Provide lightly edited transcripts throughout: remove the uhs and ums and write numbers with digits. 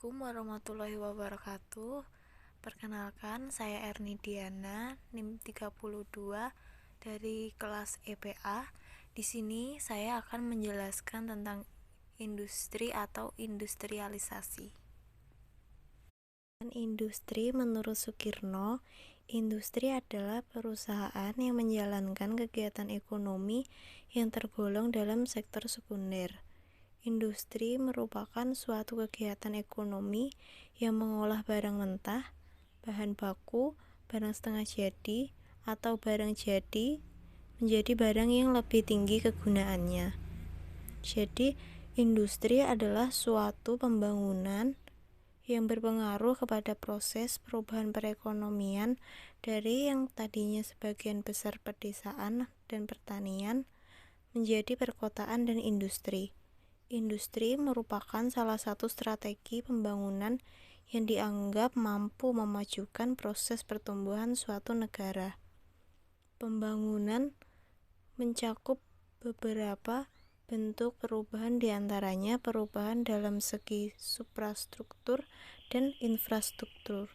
Assalamualaikum warahmatullahi wabarakatuh. Perkenalkan, saya Erni Diana, NIM 32 dari kelas EPA. Di sini saya akan menjelaskan tentang industri atau industrialisasi. Industri menurut Sukirno, industri adalah perusahaan yang menjalankan kegiatan ekonomi yang tergolong dalam sektor sekunder. Industri merupakan suatu kegiatan ekonomi yang mengolah barang mentah, bahan baku, barang setengah jadi, atau barang jadi menjadi barang yang lebih tinggi kegunaannya. Jadi, industri adalah suatu pembangunan yang berpengaruh kepada proses perubahan perekonomian dari yang tadinya sebagian besar pedesaan dan pertanian menjadi perkotaan dan industri. Industri merupakan salah satu strategi pembangunan yang dianggap mampu memajukan proses pertumbuhan suatu negara. Pembangunan mencakup beberapa bentuk perubahan, diantaranya perubahan dalam segi suprastruktur dan infrastruktur.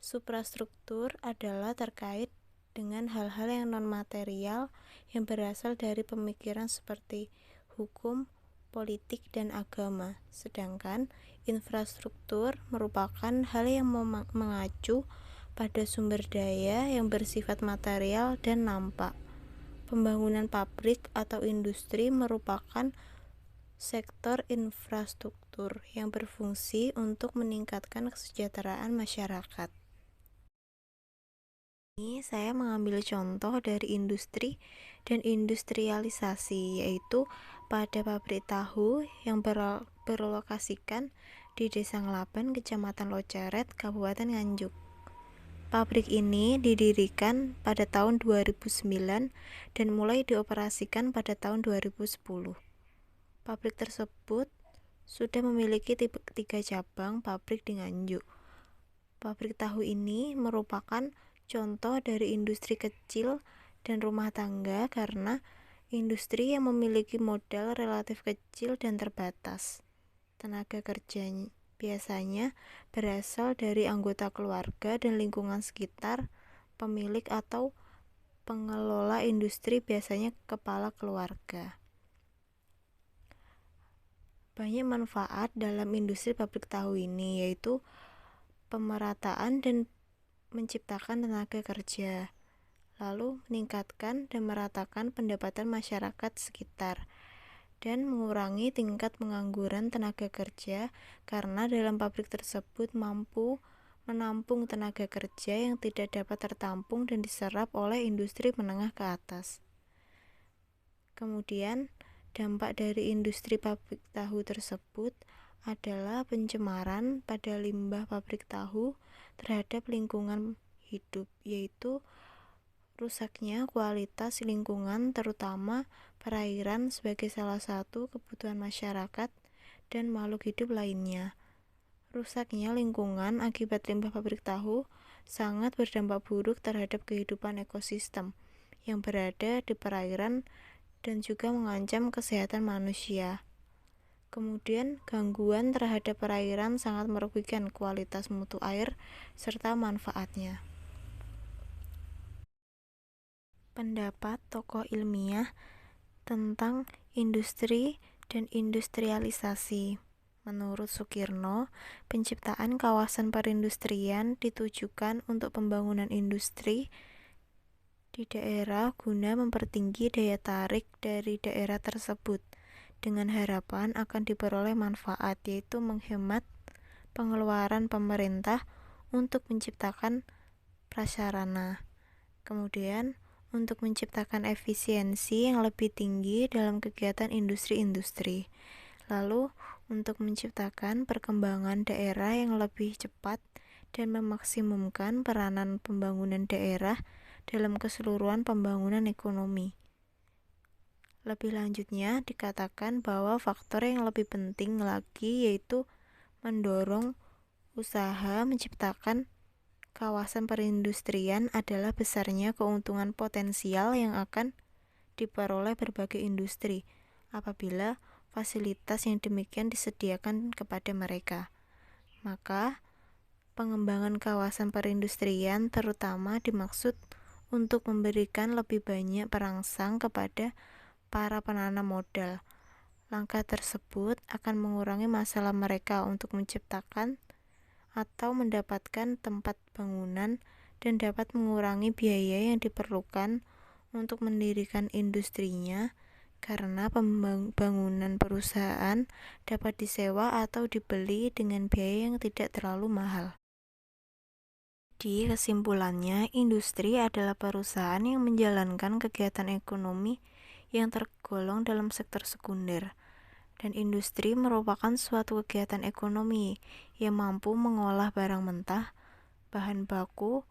Suprastruktur adalah terkait dengan hal-hal yang non-material yang berasal dari pemikiran seperti hukum, politik, dan agama. Sedangkan infrastruktur merupakan hal yang mengacu pada sumber daya yang bersifat material dan nampak. Pembangunan pabrik atau industri merupakan sektor infrastruktur yang berfungsi untuk meningkatkan kesejahteraan masyarakat. Ini saya mengambil contoh dari industri dan industrialisasi, yaitu pada pabrik tahu yang berlokasikan di Desa Ngelaban, Kecamatan Loceret, Kabupaten Nganjuk. Pabrik ini didirikan pada tahun 2009 dan mulai dioperasikan pada tahun 2010. Pabrik tersebut sudah memiliki 3 cabang pabrik di Nganjuk. Pabrik tahu ini merupakan contoh dari industri kecil dan rumah tangga karena industri yang memiliki modal relatif kecil dan terbatas. Tenaga kerjanya biasanya berasal dari anggota keluarga dan lingkungan sekitar. Pemilik atau pengelola industri biasanya kepala keluarga. Banyak manfaat dalam industri pabrik tahu ini, yaitu pemerataan dan menciptakan tenaga kerja, lalu meningkatkan dan meratakan pendapatan masyarakat sekitar, dan mengurangi tingkat pengangguran tenaga kerja karena dalam pabrik tersebut mampu menampung tenaga kerja yang tidak dapat tertampung dan diserap oleh industri menengah ke atas. Kemudian, dampak dari industri pabrik tahu tersebut adalah pencemaran pada limbah pabrik tahu terhadap lingkungan hidup, yaitu rusaknya kualitas lingkungan, terutama perairan sebagai salah satu kebutuhan masyarakat dan makhluk hidup lainnya. Rusaknya lingkungan akibat limbah pabrik tahu sangat berdampak buruk terhadap kehidupan ekosistem yang berada di perairan dan juga mengancam kesehatan manusia. Kemudian, gangguan terhadap perairan sangat merugikan kualitas mutu air serta manfaatnya. Pendapat tokoh ilmiah tentang industri dan industrialisasi. Menurut Sukirno, penciptaan kawasan perindustrian ditujukan untuk pembangunan industri di daerah guna mempertinggi daya tarik dari daerah tersebut dengan harapan akan diperoleh manfaat, yaitu menghemat pengeluaran pemerintah untuk menciptakan prasarana. Kemudian, untuk menciptakan efisiensi yang lebih tinggi dalam kegiatan industri-industri. Lalu, untuk menciptakan perkembangan daerah yang lebih cepat dan memaksimumkan peranan pembangunan daerah dalam keseluruhan pembangunan ekonomi. Lebih lanjutnya, dikatakan bahwa faktor yang lebih penting lagi yaitu mendorong usaha menciptakan kawasan perindustrian adalah besarnya keuntungan potensial yang akan diperoleh berbagai industri apabila fasilitas yang demikian disediakan kepada mereka. Maka, pengembangan kawasan perindustrian terutama dimaksud untuk memberikan lebih banyak perangsang kepada para penanam modal. Langkah tersebut akan mengurangi masalah mereka untuk menciptakan atau mendapatkan tempat bangunan dan dapat mengurangi biaya yang diperlukan untuk mendirikan industrinya karena pembangunan perusahaan dapat disewa atau dibeli dengan biaya yang tidak terlalu mahal. Di kesimpulannya, industri adalah perusahaan yang menjalankan kegiatan ekonomi yang tergolong dalam sektor sekunder. Dan industri merupakan suatu kegiatan ekonomi yang mampu mengolah barang mentah, bahan baku,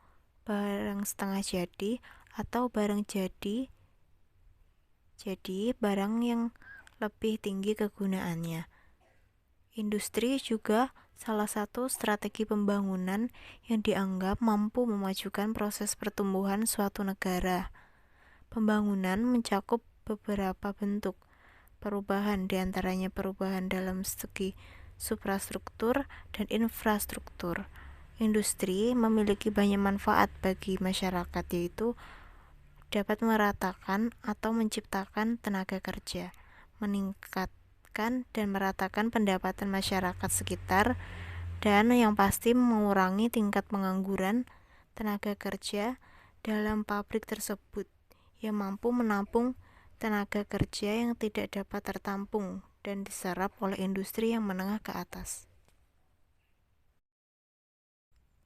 barang setengah jadi, atau barang jadi barang yang lebih tinggi kegunaannya. Industri juga salah satu strategi pembangunan yang dianggap mampu memajukan proses pertumbuhan suatu negara. Pembangunan mencakup beberapa bentuk perubahan, diantaranya perubahan dalam segi suprastruktur dan infrastruktur. Industri memiliki banyak manfaat bagi masyarakat, yaitu dapat meratakan atau menciptakan tenaga kerja, meningkatkan dan meratakan pendapatan masyarakat sekitar, dan yang pasti mengurangi tingkat pengangguran tenaga kerja dalam pabrik tersebut yang mampu menampung tenaga kerja yang tidak dapat tertampung dan diserap oleh industri yang menengah ke atas.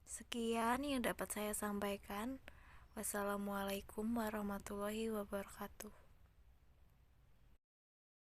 Sekian yang dapat saya sampaikan. Wassalamualaikum warahmatullahi wabarakatuh.